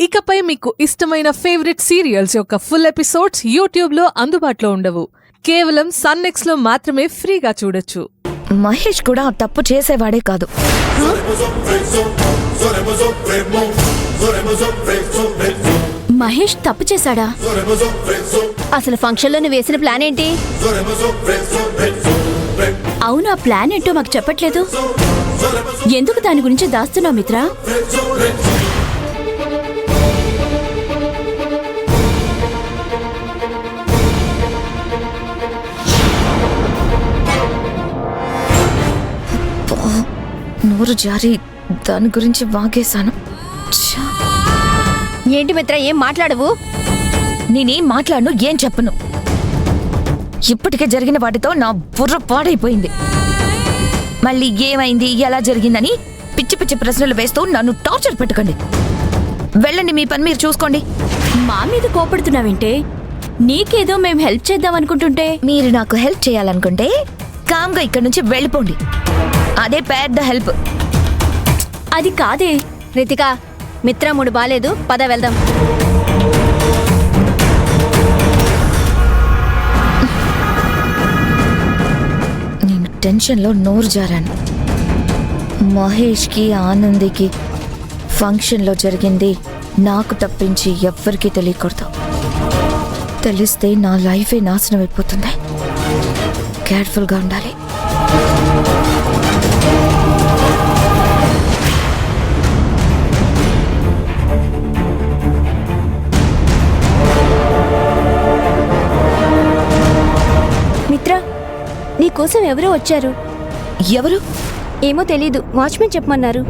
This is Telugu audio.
ఇకపై మీకు ఇష్టమైన ఫేవరెట్ సీరియల్స్ యొక్క ఫుల్ ఎపిసోడ్స్ యూట్యూబ్లో అందుబాటులో ఉండవు. కేవలం సన్నెక్స్లో మాత్రమే ఫ్రీగా చూడొచ్చు. మహేష్ కూడా ఆ తప్పు చేసేవాడే కాదు. మహేష్ తప్పు చేశాడా? అసలు ఫంక్షన్లో వేసిన ప్లాన్ ఏంటి? అవును, ఆ ప్లాన్ ఏంటో మాకు చెప్పట్లేదు. ఎందుకు దాని గురించి దాస్తున్నావు మిత్ర? నోరు జారి దాని గురించి వాగేశాను. ఏంటి మిత్ర, ఏం మాట్లాడవు? నేనేం మాట్లాడను, ఏం చెప్పను. ఇప్పటికే జరిగిన వాటితో నా బుర్ర పాడైపోయింది. మళ్ళీ ఏమైంది, ఎలా జరిగిందని పిచ్చి పిచ్చి ప్రశ్నలు వేస్తూ నన్ను టార్చర్ పెట్టకండి. వెళ్ళండి, మీ పని మీరు చూసుకోండి. మా మీద కోపడుతున్నావేంటే? నీకేదో మేము హెల్ప్ చేద్దాం అనుకుంటుంటే. మీరు నాకు హెల్ప్ చేయాలనుకుంటే కామ్గా ఇక్కడి నుంచి వెళ్ళిపోండి. అదే పెద్ద హెల్ప్. అది కాదే. రితిక, మిత్ర మూడు బాలేదు, పద వెళ్దాం. నేను టెన్షన్లో నోరు జారాను. మహేష్కి ఆనందికి ఫంక్షన్లో జరిగింది నాకు తప్పించి ఎవ్వరికీ తెలియకూడదు. తెలిస్తే నా లైఫే నాశనం అయిపోతుంది. కేర్ఫుల్గా ఉండాలి. మిత్ర, నీకోసం ఎవరో వచ్చారు. ఎవరు? ఏమో తెలీదు, వాచ్మెన్ చెప్పమన్నారు.